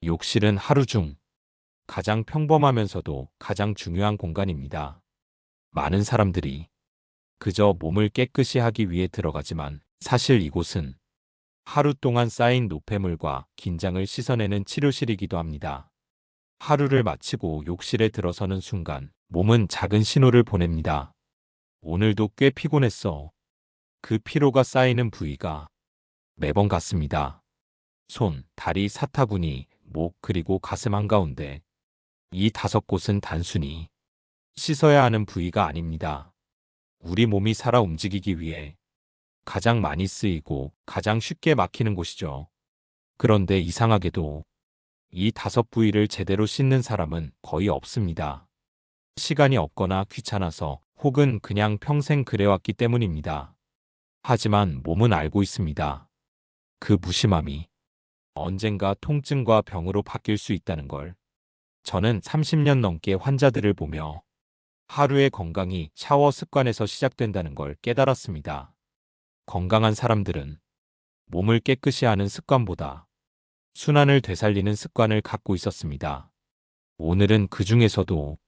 욕실은 하루 중 가장 평범하면서도 가장 중요한 공간입니다. 많은 사람들이 그저 몸을 깨끗이 하기 위해 들어가지만 사실 이곳은 하루 동안 쌓인 노폐물과 긴장을 씻어내는 치료실이기도 합니다. 하루를 마치고 욕실에 들어서는 순간 몸은 작은 신호를 보냅니다. 오늘도 꽤 피곤했어. 그 피로가 쌓이는 부위가 매번 같습니다. 손, 다리, 사타구니, 목, 그리고 가슴 한가운데. 이 5곳은 단순히 씻어야 하는 부위가 아닙니다. 우리 몸이 살아 움직이기 위해 가장 많이 쓰이고 가장 쉽게 막히는 곳이죠. 그런데 이상하게도 이 5부위를 제대로 씻는 사람은 거의 없습니다. 시간이 없거나 귀찮아서 혹은 그냥 평생 그래왔기 때문입니다. 하지만 몸은 알고 있습니다. 그 무심함이 언젠가 통증과 병으로 바뀔 수 있다는 걸. 저는 30년 넘게 환자들을 보며 하루의 건강이 샤워 습관에서 시작된다는 걸 깨달았습니다. 건강한 사람들은 몸을 깨끗이 하는 습관보다 순환을 되살리는 습관을 갖고 있었습니다. 오늘은 그 중에서도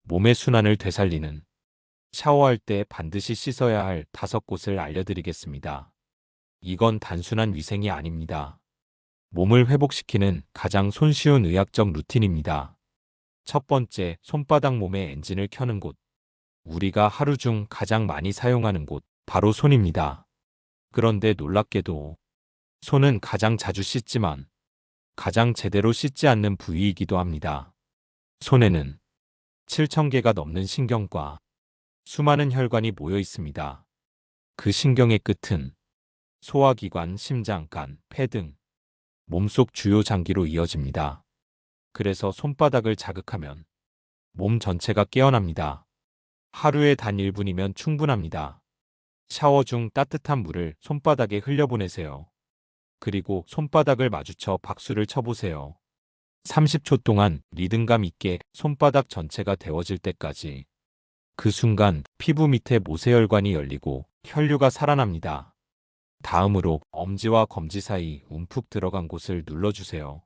몸의 순환을 되살리는 샤워할 때 반드시 씻어야 할 5곳을 알려드리겠습니다. 이건 단순한 위생이 아닙니다. 몸을 회복시키는 가장 손쉬운 의학적 루틴입니다. 첫 번째, 손바닥 몸의 엔진을 켜는 곳. 우리가 하루 중 가장 많이 사용하는 곳, 바로 손입니다. 그런데 놀랍게도 손은 가장 자주 씻지만 가장 제대로 씻지 않는 부위이기도 합니다. 손에는 7,000개가 넘는 신경과 수많은 혈관이 모여 있습니다. 그 신경의 끝은 소화기관, 심장, 간, 폐 등 몸속 주요 장기로 이어집니다. 그래서 손바닥을 자극하면 몸 전체가 깨어납니다. 하루에 단 1분이면 충분합니다. 샤워 중 따뜻한 물을 손바닥에 흘려보내세요. 그리고 손바닥을 마주쳐 박수를 쳐보세요. 30초 동안 리듬감 있게 손바닥 전체가 데워질 때까지. 그 순간 피부 밑에 모세혈관이 열리고 혈류가 살아납니다. 다음으로 엄지와 검지 사이 움푹 들어간 곳을 눌러주세요.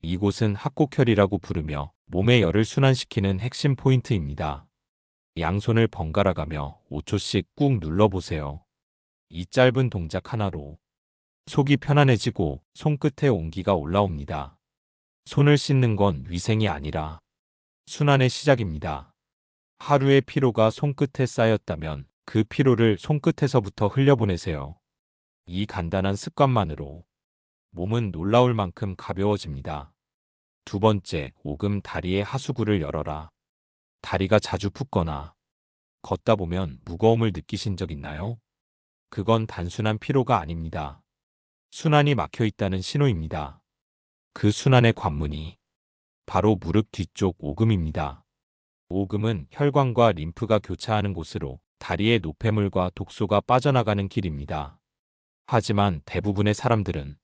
이곳은 합곡혈이라고 부르며 몸의 열을 순환시키는 핵심 포인트입니다. 양손을 번갈아 가며 5초씩 꾹 눌러보세요. 이 짧은 동작 하나로 속이 편안해지고 손끝에 온기가 올라옵니다. 손을 씻는 건 위생이 아니라 순환의 시작입니다. 하루의 피로가 손끝에 쌓였다면 그 피로를 손끝에서부터 흘려보내세요. 이 간단한 습관만으로 몸은 놀라울 만큼 가벼워집니다. 두 번째, 오금 다리의 하수구를 열어라. 다리가 자주 붓거나 걷다 보면 무거움을 느끼신 적 있나요? 그건 단순한 피로가 아닙니다. 순환이 막혀 있다는 신호입니다. 그 순환의 관문이 바로 무릎 뒤쪽 오금입니다. 오금은 혈관과 림프가 교차하는 곳으로 다리의 노폐물과 독소가 빠져나가는 길입니다. 하지만 대부분의 사람들은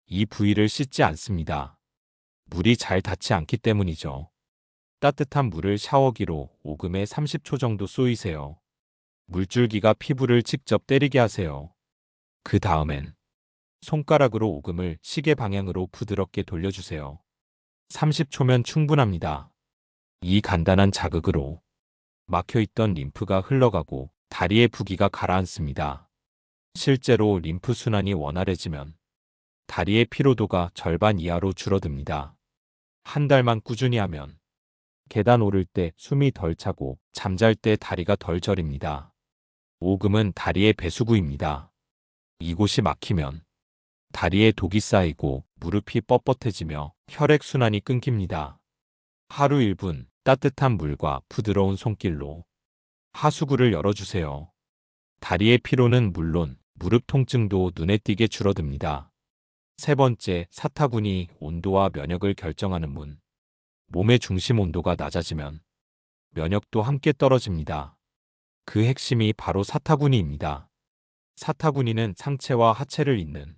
이 부위를 씻지 않습니다. 물이 잘 닿지 않기 때문이죠. 따뜻한 물을 샤워기로 오금에 30초 정도 쏘이세요. 물줄기가 피부를 직접 때리게 하세요. 그 다음엔 손가락으로 오금을 시계 방향으로 부드럽게 돌려주세요. 30초면 충분합니다. 이 간단한 자극으로 막혀있던 림프가 흘러가고 다리의 부기가 가라앉습니다. 실제로 림프 순환이 원활해지면 다리의 피로도가 절반 이하로 줄어듭니다. 한 달만 꾸준히 하면 계단 오를 때 숨이 덜 차고 잠잘 때 다리가 덜 저립니다. 오금은 다리의 배수구입니다. 이곳이 막히면 다리에 독이 쌓이고 무릎이 뻣뻣해지며 혈액순환이 끊깁니다. 하루 1분 따뜻한 물과 부드러운 손길로 하수구를 열어주세요. 다리의 피로는 물론 무릎 통증도 눈에 띄게 줄어듭니다. 세 번째, 사타구니 온도와 면역을 결정하는 문. 몸의 중심 온도가 낮아지면 면역도 함께 떨어집니다. 그 핵심이 바로 사타구니입니다. 사타구니는 상체와 하체를 잇는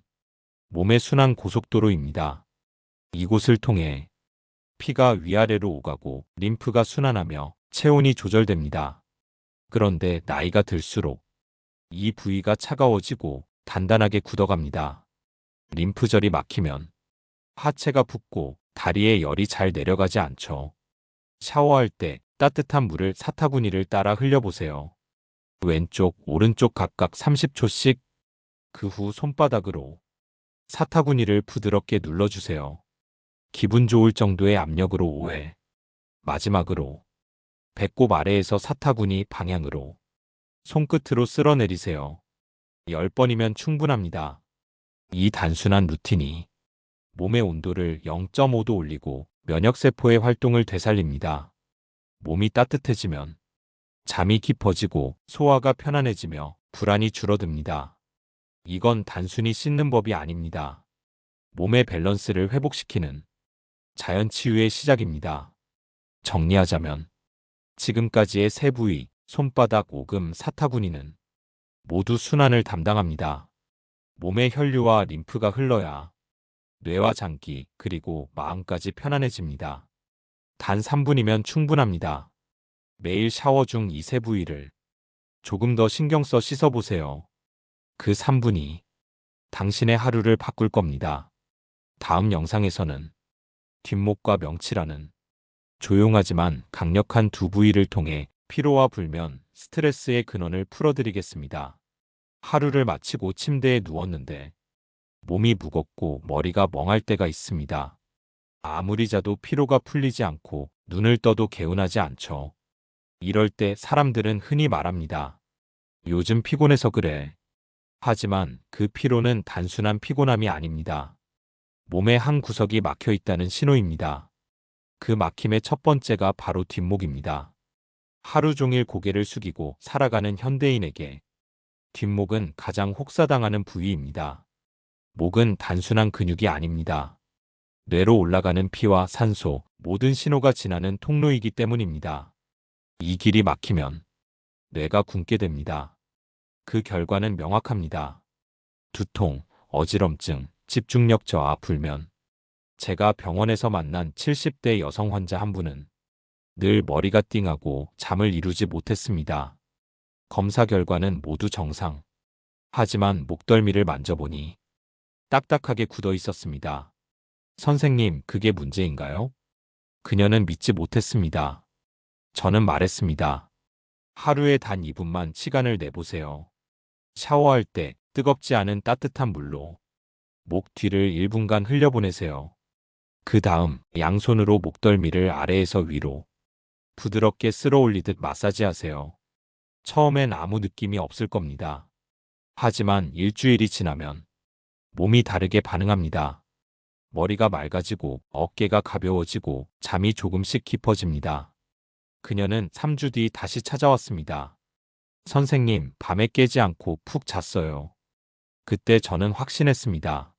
몸의 순환 고속도로입니다. 이곳을 통해 피가 위아래로 오가고 림프가 순환하며 체온이 조절됩니다. 그런데 나이가 들수록 이 부위가 차가워지고 단단하게 굳어갑니다. 림프절이 막히면 하체가 붓고 다리에 열이 잘 내려가지 않죠. 샤워할 때 따뜻한 물을 사타구니를 따라 흘려보세요. 왼쪽, 오른쪽 각각 30초씩. 그 후 손바닥으로 사타구니를 부드럽게 눌러주세요. 기분 좋을 정도의 압력으로 5회. 마지막으로 배꼽 아래에서 사타구니 방향으로 손끝으로 쓸어내리세요. 10번이면 충분합니다. 이 단순한 루틴이 몸의 온도를 0.5도 올리고 면역세포의 활동을 되살립니다. 몸이 따뜻해지면 잠이 깊어지고 소화가 편안해지며 불안이 줄어듭니다. 이건 단순히 씻는 법이 아닙니다. 몸의 밸런스를 회복시키는 자연 치유의 시작입니다. 정리하자면 지금까지의 세 부위, 손바닥, 오금, 사타구니는 모두 순환을 담당합니다. 몸의 혈류와 림프가 흘러야 뇌와 장기 그리고 마음까지 편안해집니다. 단 3분이면 충분합니다. 매일 샤워 중 이 세 부위를 조금 더 신경 써 씻어보세요. 그 3분이 당신의 하루를 바꿀 겁니다. 다음 영상에서는 뒷목과 명치라는 조용하지만 강력한 두 부위를 통해 피로와 불면, 스트레스의 근원을 풀어드리겠습니다. 하루를 마치고 침대에 누웠는데 몸이 무겁고 머리가 멍할 때가 있습니다. 아무리 자도 피로가 풀리지 않고 눈을 떠도 개운하지 않죠. 이럴 때 사람들은 흔히 말합니다. 요즘 피곤해서 그래. 하지만 그 피로는 단순한 피곤함이 아닙니다. 몸의 한 구석이 막혀 있다는 신호입니다. 그 막힘의 첫 번째가 바로 뒷목입니다. 하루 종일 고개를 숙이고 살아가는 현대인에게 뒷목은 가장 혹사당하는 부위입니다. 목은 단순한 근육이 아닙니다. 뇌로 올라가는 피와 산소, 모든 신호가 지나는 통로이기 때문입니다. 이 길이 막히면 뇌가 굳게 됩니다. 그 결과는 명확합니다. 두통, 어지럼증, 집중력 저하, 불면. 제가 병원에서 만난 70대 여성 환자 한 분은 늘 머리가 띵하고 잠을 이루지 못했습니다. 검사 결과는 모두 정상. 하지만 목덜미를 만져보니 딱딱하게 굳어 있었습니다. 선생님, 그게 문제인가요? 그녀는 믿지 못했습니다. 저는 말했습니다. 하루에 단 2분만 시간을 내보세요. 샤워할 때 뜨겁지 않은 따뜻한 물로 목 뒤를 1분간 흘려보내세요. 그 다음 양손으로 목덜미를 아래에서 위로 부드럽게 쓸어 올리듯 마사지하세요. 처음엔 아무 느낌이 없을 겁니다. 하지만 일주일이 지나면 몸이 다르게 반응합니다. 머리가 맑아지고 어깨가 가벼워지고 잠이 조금씩 깊어집니다. 그녀는 3주 뒤 다시 찾아왔습니다. 선생님, 밤에 깨지 않고 푹 잤어요. 그때 저는 확신했습니다.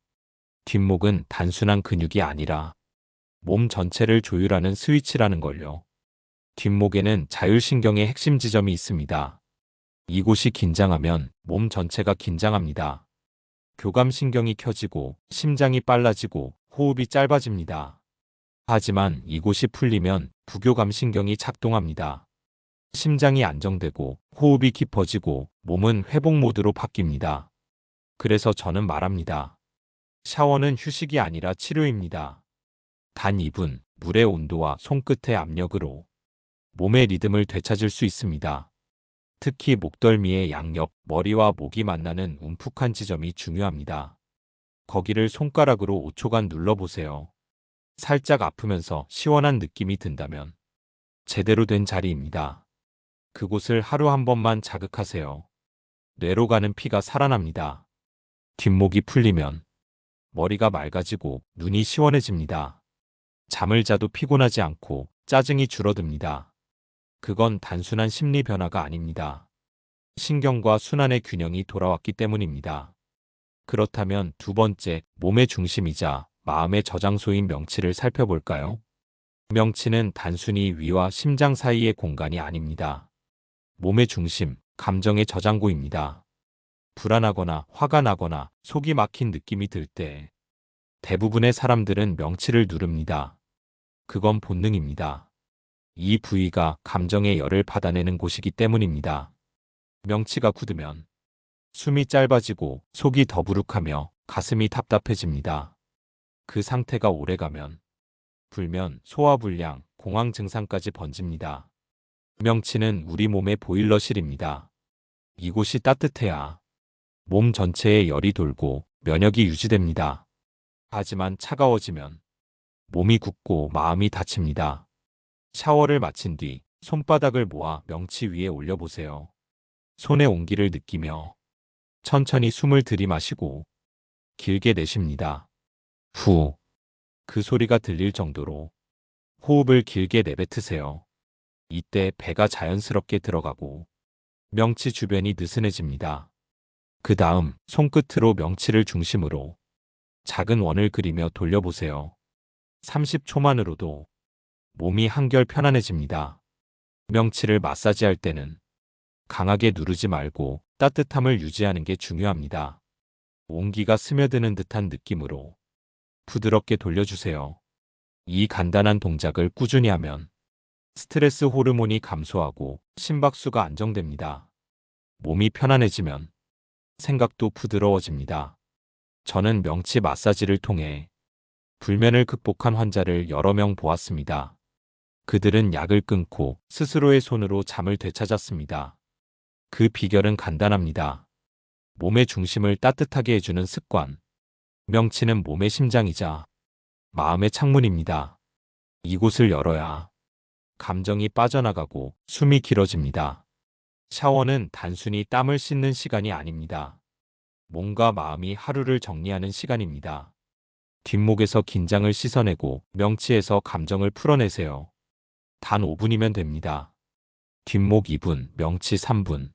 뒷목은 단순한 근육이 아니라 몸 전체를 조율하는 스위치라는 걸요. 뒷목에는 자율신경의 핵심 지점이 있습니다. 이곳이 긴장하면 몸 전체가 긴장합니다. 교감신경이 켜지고 심장이 빨라지고 호흡이 짧아집니다. 하지만 이곳이 풀리면 부교감신경이 작동합니다. 심장이 안정되고 호흡이 깊어지고 몸은 회복 모드로 바뀝니다. 그래서 저는 말합니다. 샤워는 휴식이 아니라 치료입니다. 단 2분, 물의 온도와 손끝의 압력으로 몸의 리듬을 되찾을 수 있습니다. 특히 목덜미의 양옆, 머리와 목이 만나는 움푹한 지점이 중요합니다. 거기를 손가락으로 5초간 눌러보세요. 살짝 아프면서 시원한 느낌이 든다면 제대로 된 자리입니다. 그곳을 하루 한 번만 자극하세요. 뇌로 가는 피가 살아납니다. 뒷목이 풀리면 머리가 맑아지고 눈이 시원해집니다. 잠을 자도 피곤하지 않고 짜증이 줄어듭니다. 그건 단순한 심리 변화가 아닙니다. 신경과 순환의 균형이 돌아왔기 때문입니다. 그렇다면 두 번째, 몸의 중심이자 마음의 저장소인 명치를 살펴볼까요? 명치는 단순히 위와 심장 사이의 공간이 아닙니다. 몸의 중심, 감정의 저장고입니다. 불안하거나 화가 나거나 속이 막힌 느낌이 들 때 대부분의 사람들은 명치를 누릅니다. 그건 본능입니다. 이 부위가 감정의 열을 받아내는 곳이기 때문입니다. 명치가 굳으면 숨이 짧아지고 속이 더부룩하며 가슴이 답답해집니다. 그 상태가 오래가면 불면, 소화불량, 공황 증상까지 번집니다. 명치는 우리 몸의 보일러실입니다. 이곳이 따뜻해야 몸 전체에 열이 돌고 면역이 유지됩니다. 하지만 차가워지면 몸이 굳고 마음이 다칩니다. 샤워를 마친 뒤 손바닥을 모아 명치 위에 올려보세요. 손의 온기를 느끼며 천천히 숨을 들이마시고 길게 내쉽니다. 후, 그 소리가 들릴 정도로 호흡을 길게 내뱉으세요. 이때 배가 자연스럽게 들어가고 명치 주변이 느슨해집니다. 그 다음 손끝으로 명치를 중심으로 작은 원을 그리며 돌려보세요. 30초만으로도 몸이 한결 편안해집니다. 명치를 마사지할 때는 강하게 누르지 말고 따뜻함을 유지하는 게 중요합니다. 온기가 스며드는 듯한 느낌으로 부드럽게 돌려주세요. 이 간단한 동작을 꾸준히 하면 스트레스 호르몬이 감소하고 심박수가 안정됩니다. 몸이 편안해지면 생각도 부드러워집니다. 저는 명치 마사지를 통해 불면을 극복한 환자를 여러 명 보았습니다. 그들은 약을 끊고 스스로의 손으로 잠을 되찾았습니다. 그 비결은 간단합니다. 몸의 중심을 따뜻하게 해주는 습관. 명치는 몸의 심장이자 마음의 창문입니다. 이곳을 열어야 감정이 빠져나가고 숨이 길어집니다. 샤워는 단순히 땀을 씻는 시간이 아닙니다. 몸과 마음이 하루를 정리하는 시간입니다. 뒷목에서 긴장을 씻어내고 명치에서 감정을 풀어내세요. 단 5분이면 됩니다. 뒷목 2분, 명치 3분.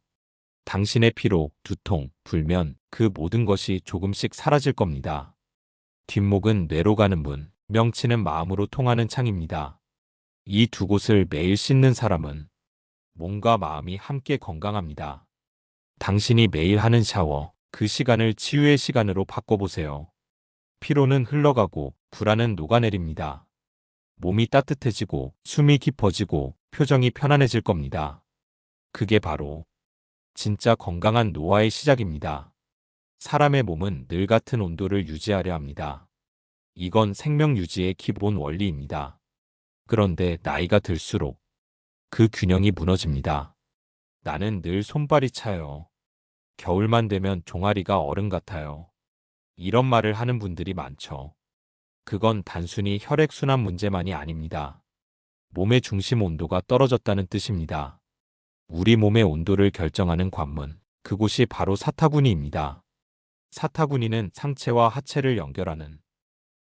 당신의 피로, 두통, 불면, 그 모든 것이 조금씩 사라질 겁니다. 뒷목은 뇌로 가는 문, 명치는 마음으로 통하는 창입니다. 이 두 곳을 매일 씻는 사람은 몸과 마음이 함께 건강합니다. 당신이 매일 하는 샤워, 그 시간을 치유의 시간으로 바꿔보세요. 피로는 흘러가고 불안은 녹아내립니다. 몸이 따뜻해지고 숨이 깊어지고 표정이 편안해질 겁니다. 그게 바로 진짜 건강한 노화의 시작입니다. 사람의 몸은 늘 같은 온도를 유지하려 합니다. 이건 생명 유지의 기본 원리입니다. 그런데 나이가 들수록 그 균형이 무너집니다. 나는 늘 손발이 차요. 겨울만 되면 종아리가 얼음 같아요. 이런 말을 하는 분들이 많죠. 그건 단순히 혈액순환 문제만이 아닙니다. 몸의 중심 온도가 떨어졌다는 뜻입니다. 우리 몸의 온도를 결정하는 관문, 그곳이 바로 사타구니입니다. 사타구니는 상체와 하체를 연결하는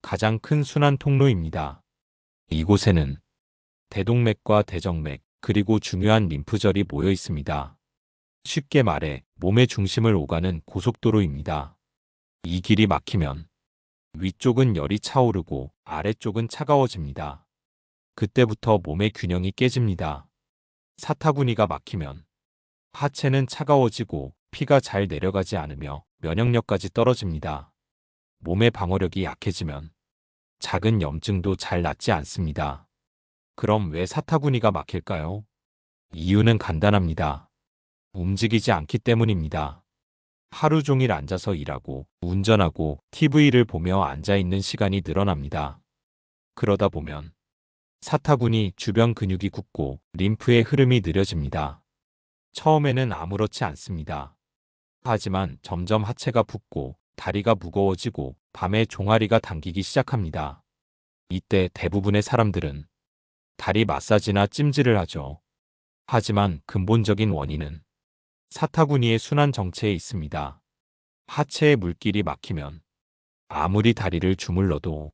가장 큰 순환 통로입니다. 이곳에는 대동맥과 대정맥, 그리고 중요한 림프절이 모여 있습니다. 쉽게 말해 몸의 중심을 오가는 고속도로입니다. 이 길이 막히면 위쪽은 열이 차오르고 아래쪽은 차가워집니다. 그때부터 몸의 균형이 깨집니다. 사타구니가 막히면 하체는 차가워지고 피가 잘 내려가지 않으며 면역력까지 떨어집니다. 몸의 방어력이 약해지면 작은 염증도 잘 낫지 않습니다. 그럼 왜 사타구니가 막힐까요? 이유는 간단합니다. 움직이지 않기 때문입니다. 하루 종일 앉아서 일하고 운전하고 TV를 보며 앉아있는 시간이 늘어납니다. 그러다 보면 사타구니 주변 근육이 굳고 림프의 흐름이 느려집니다. 처음에는 아무렇지 않습니다. 하지만 점점 하체가 붓고 다리가 무거워지고 밤에 종아리가 당기기 시작합니다. 이때 대부분의 사람들은 다리 마사지나 찜질을 하죠. 하지만 근본적인 원인은 사타구니의 순환 정체에 있습니다. 하체의 물길이 막히면 아무리 다리를 주물러도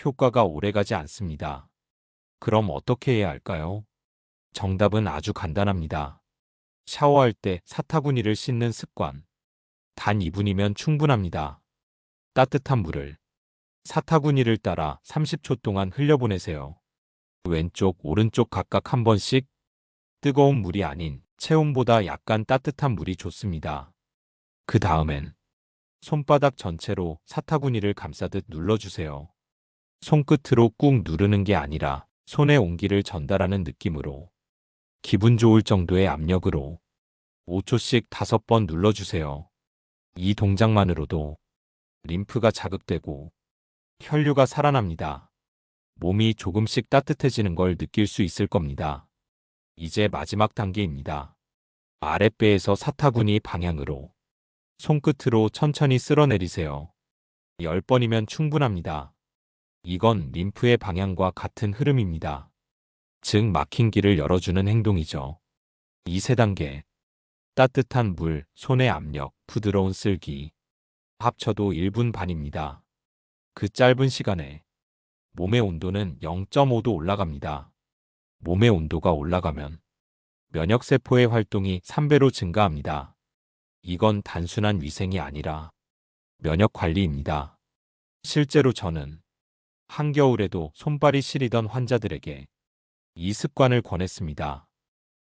효과가 오래가지 않습니다. 그럼 어떻게 해야 할까요? 정답은 아주 간단합니다. 샤워할 때 사타구니를 씻는 습관. 단 2분이면 충분합니다. 따뜻한 물을 사타구니를 따라 30초 동안 흘려보내세요. 왼쪽, 오른쪽 각각 한 번씩. 뜨거운 물이 아닌 체온보다 약간 따뜻한 물이 좋습니다. 그 다음엔 손바닥 전체로 사타구니를 감싸듯 눌러주세요. 손끝으로 꾹 누르는 게 아니라 손의 온기를 전달하는 느낌으로 기분 좋을 정도의 압력으로 5초씩 5번 눌러주세요. 이 동작만으로도 림프가 자극되고 혈류가 살아납니다. 몸이 조금씩 따뜻해지는 걸 느낄 수 있을 겁니다. 이제 마지막 단계입니다. 아랫배에서 사타구니 방향으로 손끝으로 천천히 쓸어내리세요. 10번이면 충분합니다. 이건 림프의 방향과 같은 흐름입니다. 즉 막힌 길을 열어주는 행동이죠. 이 세 단계. 따뜻한 물, 손의 압력, 부드러운 쓸기. 합쳐도 1분 반입니다. 그 짧은 시간에 몸의 온도는 0.5도 올라갑니다. 몸의 온도가 올라가면 면역세포의 활동이 3배로 증가합니다. 이건 단순한 위생이 아니라 면역 관리입니다. 실제로 저는 한겨울에도 손발이 시리던 환자들에게 이 습관을 권했습니다.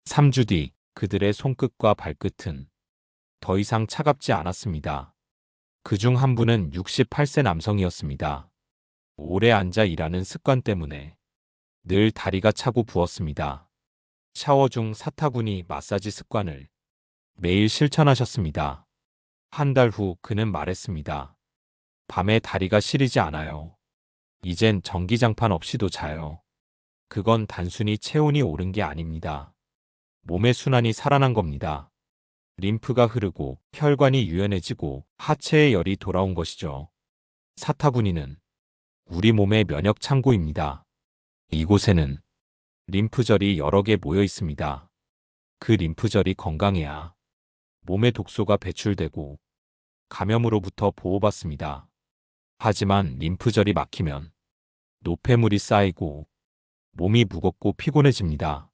3주 뒤 그들의 손끝과 발끝은 더 이상 차갑지 않았습니다. 그중 한 분은 68세 남성이었습니다. 오래 앉아 일하는 습관 때문에 늘 다리가 차고 부었습니다. 샤워 중 사타구니 마사지 습관을 매일 실천하셨습니다. 한 달 후 그는 말했습니다. 밤에 다리가 시리지 않아요. 이젠 전기장판 없이도 자요. 그건 단순히 체온이 오른 게 아닙니다. 몸의 순환이 살아난 겁니다. 림프가 흐르고 혈관이 유연해지고 하체의 열이 돌아온 것이죠. 사타구니는 우리 몸의 면역 창고입니다. 이곳에는 림프절이 여러 개 모여 있습니다. 그 림프절이 건강해야 몸의 독소가 배출되고 감염으로부터 보호받습니다. 하지만 림프절이 막히면 노폐물이 쌓이고 몸이 무겁고 피곤해집니다.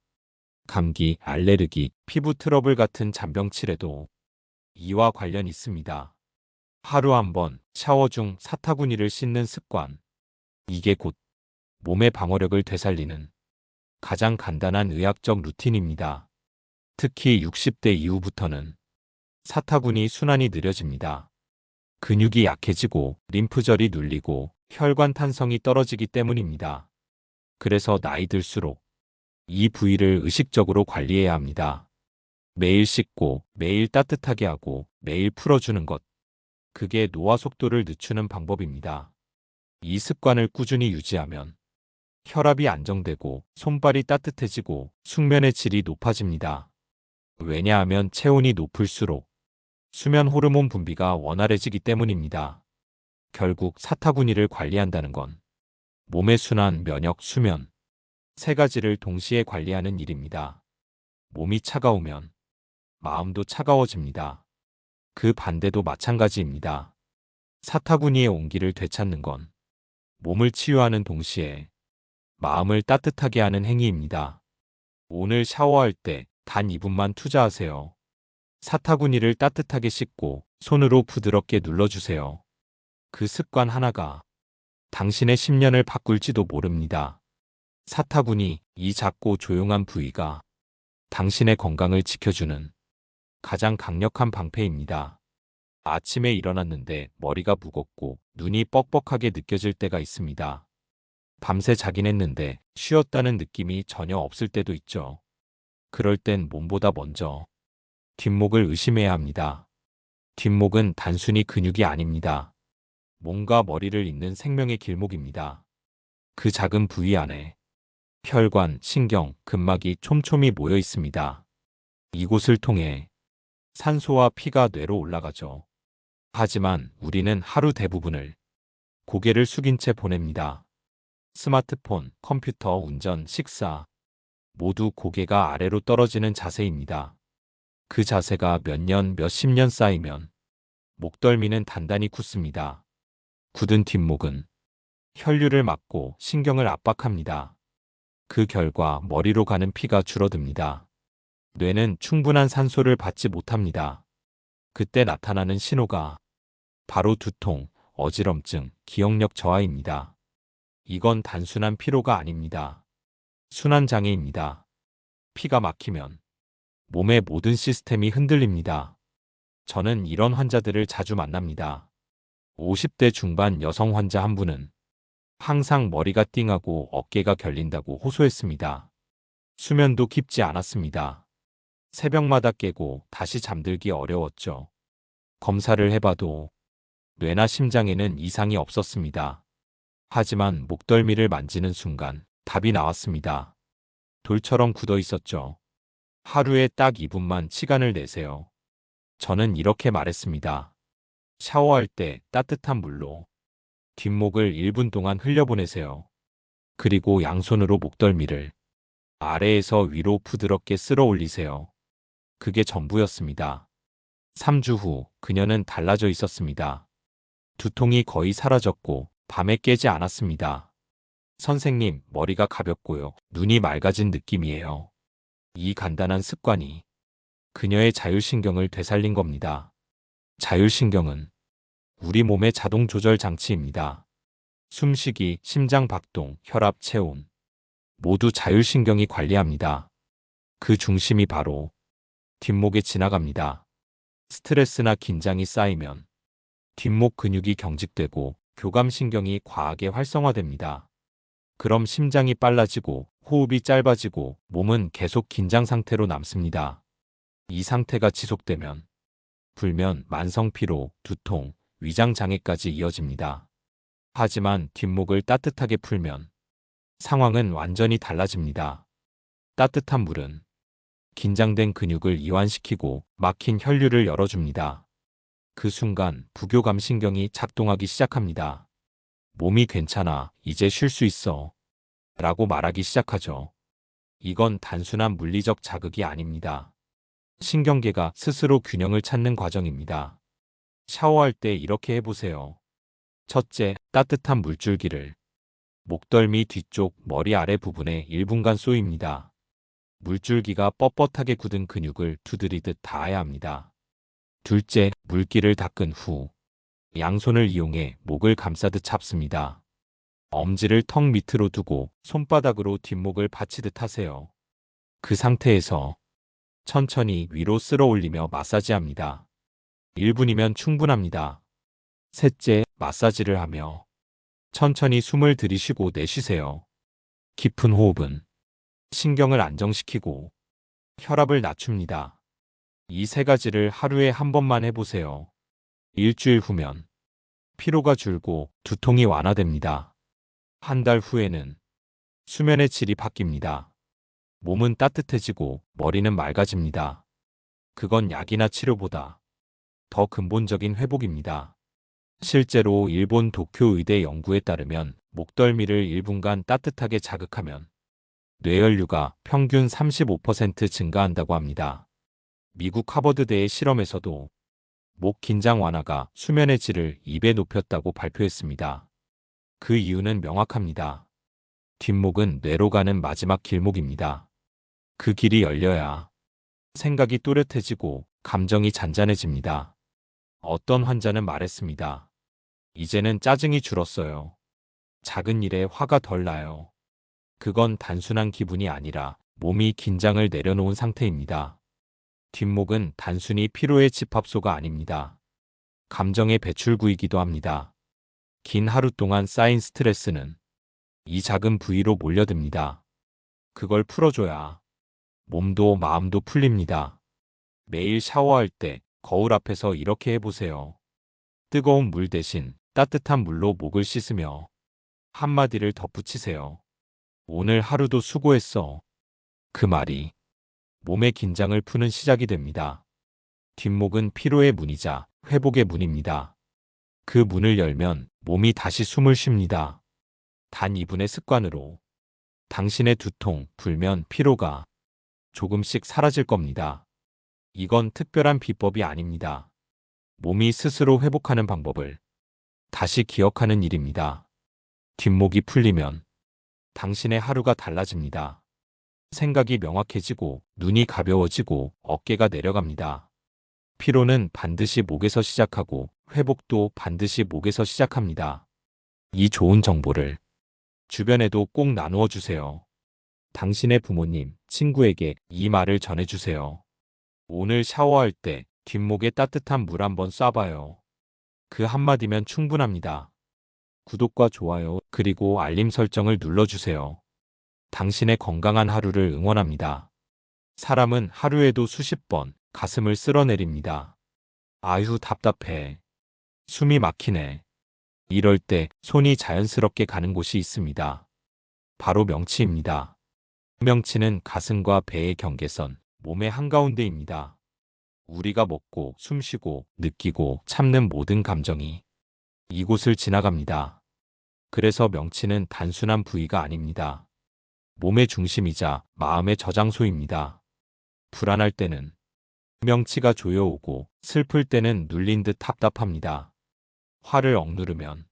감기, 알레르기, 피부 트러블 같은 잔병치레도 이와 관련이 있습니다. 하루 한 번 샤워 중 사타구니를 씻는 습관. 이게 곧 몸의 방어력을 되살리는 가장 간단한 의학적 루틴입니다. 특히 60대 이후부터는 사타구니 순환이 느려집니다. 근육이 약해지고 림프절이 눌리고 혈관 탄성이 떨어지기 때문입니다. 그래서 나이 들수록 이 부위를 의식적으로 관리해야 합니다. 매일 씻고 매일 따뜻하게 하고 매일 풀어주는 것. 그게 노화 속도를 늦추는 방법입니다. 이 습관을 꾸준히 유지하면 혈압이 안정되고 손발이 따뜻해지고 숙면의 질이 높아집니다. 왜냐하면 체온이 높을수록 수면 호르몬 분비가 원활해지기 때문입니다. 결국 사타구니를 관리한다는 건 몸의 순환, 면역, 수면 세 가지를 동시에 관리하는 일입니다. 몸이 차가우면 마음도 차가워집니다. 그 반대도 마찬가지입니다. 사타구니의 온기를 되찾는 건 몸을 치유하는 동시에 마음을 따뜻하게 하는 행위입니다. 오늘 샤워할 때 단 2분만 투자하세요. 사타구니를 따뜻하게 씻고 손으로 부드럽게 눌러주세요. 그 습관 하나가 당신의 10년을 바꿀지도 모릅니다. 사타구니, 이 작고 조용한 부위가 당신의 건강을 지켜주는 가장 강력한 방패입니다. 아침에 일어났는데 머리가 무겁고 눈이 뻑뻑하게 느껴질 때가 있습니다. 밤새 자긴 했는데 쉬었다는 느낌이 전혀 없을 때도 있죠. 그럴 땐 몸보다 먼저 뒷목을 의심해야 합니다. 뒷목은 단순히 근육이 아닙니다. 몸과 머리를 잇는 생명의 길목입니다. 그 작은 부위 안에 혈관, 신경, 근막이 촘촘히 모여 있습니다. 이곳을 통해 산소와 피가 뇌로 올라가죠. 하지만 우리는 하루 대부분을 고개를 숙인 채 보냅니다. 스마트폰, 컴퓨터, 운전, 식사 모두 고개가 아래로 떨어지는 자세입니다. 그 자세가 몇 년, 몇십 년 쌓이면 목덜미는 단단히 굳습니다. 굳은 뒷목은 혈류를 막고 신경을 압박합니다. 그 결과 머리로 가는 피가 줄어듭니다. 뇌는 충분한 산소를 받지 못합니다. 그때 나타나는 신호가 바로 두통, 어지럼증, 기억력 저하입니다. 이건 단순한 피로가 아닙니다. 순환장애입니다. 피가 막히면 몸의 모든 시스템이 흔들립니다. 저는 이런 환자들을 자주 만납니다. 50대 중반 여성 환자 한 분은 항상 머리가 띵하고 어깨가 결린다고 호소했습니다. 수면도 깊지 않았습니다. 새벽마다 깨고 다시 잠들기 어려웠죠. 검사를 해봐도 뇌나 심장에는 이상이 없었습니다. 하지만 목덜미를 만지는 순간 답이 나왔습니다. 돌처럼 굳어 있었죠. 하루에 딱 2분만 시간을 내세요. 저는 이렇게 말했습니다. 샤워할 때 따뜻한 물로 뒷목을 1분 동안 흘려보내세요. 그리고 양손으로 목덜미를 아래에서 위로 부드럽게 쓸어 올리세요. 그게 전부였습니다. 3주 후 그녀는 달라져 있었습니다. 두통이 거의 사라졌고 밤에 깨지 않았습니다. 선생님, 머리가 가볍고요. 눈이 맑아진 느낌이에요. 이 간단한 습관이 그녀의 자율신경을 되살린 겁니다. 자율신경은 우리 몸의 자동 조절 장치입니다. 숨쉬기, 심장 박동, 혈압, 체온 모두 자율신경이 관리합니다. 그 중심이 바로 뒷목에 지나갑니다. 스트레스나 긴장이 쌓이면 뒷목 근육이 경직되고 교감신경이 과하게 활성화됩니다. 그럼 심장이 빨라지고 호흡이 짧아지고 몸은 계속 긴장 상태로 남습니다. 이 상태가 지속되면 불면, 만성피로, 두통, 위장장애까지 이어집니다. 하지만 뒷목을 따뜻하게 풀면 상황은 완전히 달라집니다. 따뜻한 물은 긴장된 근육을 이완시키고 막힌 혈류를 열어줍니다. 그 순간 부교감 신경이 작동하기 시작합니다. 몸이 괜찮아, 이제 쉴 수 있어 라고 말하기 시작하죠. 이건 단순한 물리적 자극이 아닙니다. 신경계가 스스로 균형을 찾는 과정입니다. 샤워할 때 이렇게 해보세요. 첫째, 따뜻한 물줄기를 목덜미 뒤쪽 머리 아래 부분에 1분간 쏘입니다. 물줄기가 뻣뻣하게 굳은 근육을 두드리듯 닿아야 합니다. 둘째, 물기를 닦은 후 양손을 이용해 목을 감싸듯 잡습니다. 엄지를 턱 밑으로 두고 손바닥으로 뒷목을 받치듯 하세요. 그 상태에서 천천히 위로 쓸어 올리며 마사지합니다. 1분이면 충분합니다. 셋째, 마사지를 하며 천천히 숨을 들이쉬고 내쉬세요. 깊은 호흡은 신경을 안정시키고 혈압을 낮춥니다. 이 세 가지를 하루에 한 번만 해보세요. 일주일 후면 피로가 줄고 두통이 완화됩니다. 한 달 후에는 수면의 질이 바뀝니다. 몸은 따뜻해지고 머리는 맑아집니다. 그건 약이나 치료보다 더 근본적인 회복입니다. 실제로 일본 도쿄 의대 연구에 따르면 목덜미를 1분간 따뜻하게 자극하면 뇌혈류가 평균 35% 증가한다고 합니다. 미국 하버드대의 실험에서도 목 긴장 완화가 수면의 질을 2배 높였다고 발표했습니다. 그 이유는 명확합니다. 뒷목은 뇌로 가는 마지막 길목입니다. 그 길이 열려야 생각이 또렷해지고 감정이 잔잔해집니다. 어떤 환자는 말했습니다. 이제는 짜증이 줄었어요. 작은 일에 화가 덜 나요. 그건 단순한 기분이 아니라 몸이 긴장을 내려놓은 상태입니다. 뒷목은 단순히 피로의 집합소가 아닙니다. 감정의 배출구이기도 합니다. 긴 하루 동안 쌓인 스트레스는 이 작은 부위로 몰려듭니다. 그걸 풀어줘야 몸도 마음도 풀립니다. 매일 샤워할 때 거울 앞에서 이렇게 해보세요. 뜨거운 물 대신 따뜻한 물로 목을 씻으며 한마디를 덧붙이세요. 오늘 하루도 수고했어. 그 말이 몸의 긴장을 푸는 시작이 됩니다. 뒷목은 피로의 문이자 회복의 문입니다. 그 문을 열면 몸이 다시 숨을 쉽니다. 단 2분의 습관으로 당신의 두통, 불면, 피로가 조금씩 사라질 겁니다. 이건 특별한 비법이 아닙니다. 몸이 스스로 회복하는 방법을 다시 기억하는 일입니다. 뒷목이 풀리면 당신의 하루가 달라집니다. 생각이 명확해지고 눈이 가벼워지고 어깨가 내려갑니다. 피로는 반드시 목에서 시작하고 회복도 반드시 목에서 시작합니다. 이 좋은 정보를 주변에도 꼭 나누어 주세요. 당신의 부모님, 친구에게 이 말을 전해주세요. 오늘 샤워할 때 뒷목에 따뜻한 물 한번 쏴봐요. 그 한마디면 충분합니다. 구독과 좋아요, 그리고 알림 설정을 눌러주세요. 당신의 건강한 하루를 응원합니다. 사람은 하루에도 수십 번 가슴을 쓸어내립니다. 아휴 답답해. 숨이 막히네. 이럴 때 손이 자연스럽게 가는 곳이 있습니다. 바로 명치입니다. 명치는 가슴과 배의 경계선, 몸의 한가운데입니다. 우리가 먹고, 숨쉬고, 느끼고, 참는 모든 감정이 이곳을 지나갑니다. 그래서 명치는 단순한 부위가 아닙니다. 몸의 중심이자 마음의 저장소입니다. 불안할 때는 명치가 조여오고 슬플 때는 눌린 듯 답답합니다. 화를 억누르면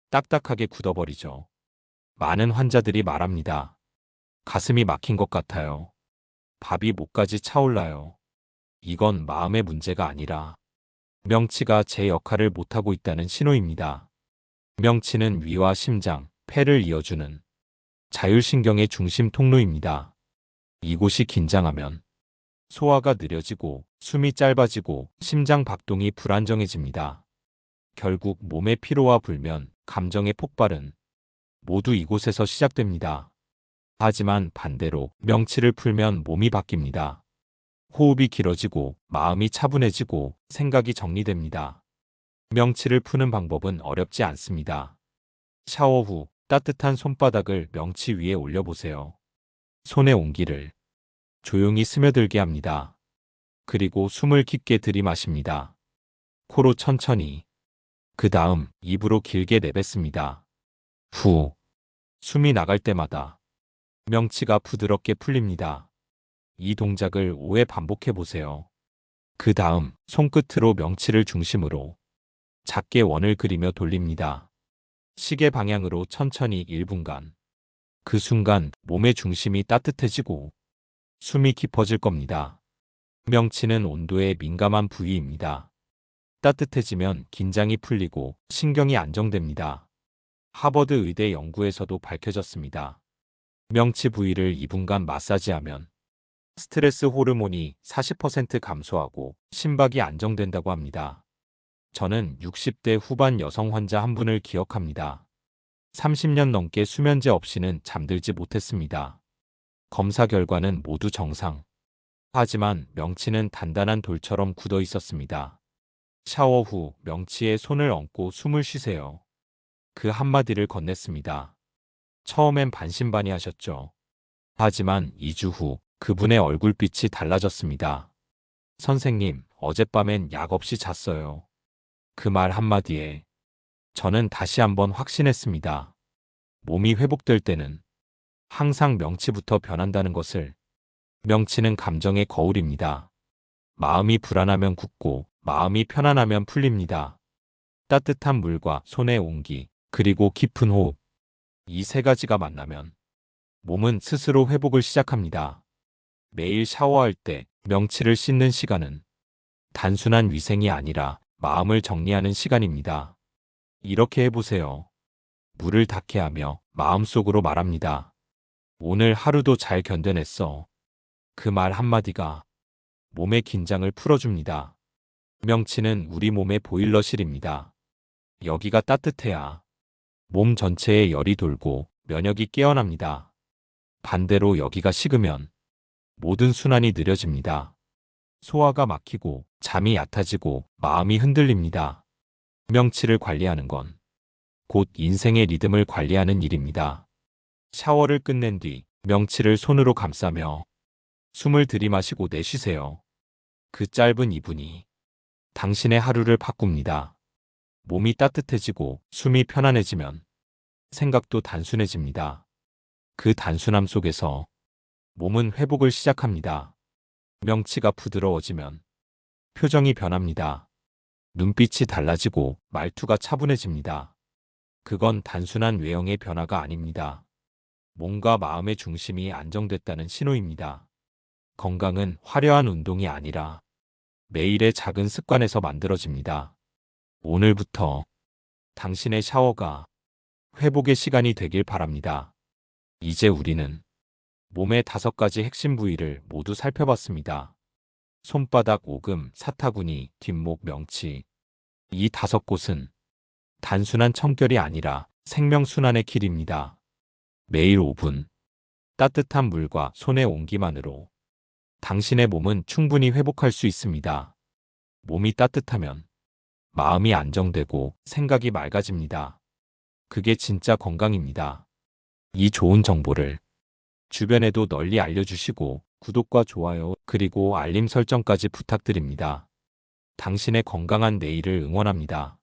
딱딱하게 굳어버리죠. 많은 환자들이 말합니다. 가슴이 막힌 것 같아요. 밥이 목까지 차올라요. 이건 마음의 문제가 아니라 명치가 제 역할을 못하고 있다는 신호입니다. 명치는 위와 심장, 폐를 이어주는 자율신경의 중심 통로입니다. 이곳이 긴장하면 소화가 느려지고 숨이 짧아지고 심장 박동이 불안정해집니다. 결국 몸의 피로와 불면, 감정의 폭발은 모두 이곳에서 시작됩니다. 하지만 반대로 명치를 풀면 몸이 바뀝니다. 호흡이 길어지고 마음이 차분해지고 생각이 정리됩니다. 명치를 푸는 방법은 어렵지 않습니다. 샤워 후 따뜻한 손바닥을 명치 위에 올려보세요. 손의 온기를 조용히 스며들게 합니다. 그리고 숨을 깊게 들이마십니다. 코로 천천히. 그 다음 입으로 길게 내뱉습니다. 후. 숨이 나갈 때마다 명치가 부드럽게 풀립니다. 이 동작을 5회 반복해 보세요. 그 다음 손끝으로 명치를 중심으로 작게 원을 그리며 돌립니다. 시계 방향으로 천천히 1분간. 그 순간 몸의 중심이 따뜻해지고 숨이 깊어질 겁니다. 명치는 온도에 민감한 부위입니다. 따뜻해지면 긴장이 풀리고 신경이 안정됩니다. 하버드 의대 연구에서도 밝혀졌습니다. 명치 부위를 2분간 마사지하면 스트레스 호르몬이 40% 감소하고 심박이 안정된다고 합니다. 저는 60대 후반 여성 환자 한 분을 기억합니다. 30년 넘게 수면제 없이는 잠들지 못했습니다. 검사 결과는 모두 정상. 하지만 명치는 단단한 돌처럼 굳어 있었습니다. 샤워 후 명치에 손을 얹고 숨을 쉬세요. 그 한마디를 건넸습니다. 처음엔 반신반의하셨죠. 하지만 2주 후 그분의 얼굴빛이 달라졌습니다. 선생님, 어젯밤엔 약 없이 잤어요. 그 말 한마디에 저는 다시 한번 확신했습니다. 몸이 회복될 때는 항상 명치부터 변한다는 것을. 명치는 감정의 거울입니다. 마음이 불안하면 굳고 마음이 편안하면 풀립니다. 따뜻한 물과 손의 온기, 그리고 깊은 호흡. 이 세 가지가 만나면 몸은 스스로 회복을 시작합니다. 매일 샤워할 때 명치를 씻는 시간은 단순한 위생이 아니라 마음을 정리하는 시간입니다. 이렇게 해보세요. 물을 닿게 하며 마음속으로 말합니다. 오늘 하루도 잘 견뎌냈어. 그 말 한마디가 몸의 긴장을 풀어줍니다. 명치는 우리 몸의 보일러실입니다. 여기가 따뜻해야 몸 전체에 열이 돌고 면역이 깨어납니다. 반대로 여기가 식으면 모든 순환이 느려집니다. 소화가 막히고 잠이 얕아지고 마음이 흔들립니다. 명치를 관리하는 건 곧 인생의 리듬을 관리하는 일입니다. 샤워를 끝낸 뒤 명치를 손으로 감싸며 숨을 들이마시고 내쉬세요. 그 짧은 2분이 당신의 하루를 바꿉니다. 몸이 따뜻해지고 숨이 편안해지면 생각도 단순해집니다. 그 단순함 속에서 몸은 회복을 시작합니다. 명치가 부드러워지면 표정이 변합니다. 눈빛이 달라지고 말투가 차분해집니다. 그건 단순한 외형의 변화가 아닙니다. 몸과 마음의 중심이 안정됐다는 신호입니다. 건강은 화려한 운동이 아니라 매일의 작은 습관에서 만들어집니다. 오늘부터 당신의 샤워가 회복의 시간이 되길 바랍니다. 이제 우리는 몸의 5가지 핵심 부위를 모두 살펴봤습니다. 손바닥, 오금, 사타구니, 뒷목, 명치. 이 5곳은 단순한 청결이 아니라 생명순환의 길입니다. 매일 5분 따뜻한 물과 손의 온기만으로 당신의 몸은 충분히 회복할 수 있습니다. 몸이 따뜻하면 마음이 안정되고 생각이 맑아집니다. 그게 진짜 건강입니다. 이 좋은 정보를 주변에도 널리 알려주시고 구독과 좋아요 그리고 알림 설정까지 부탁드립니다. 당신의 건강한 내일을 응원합니다.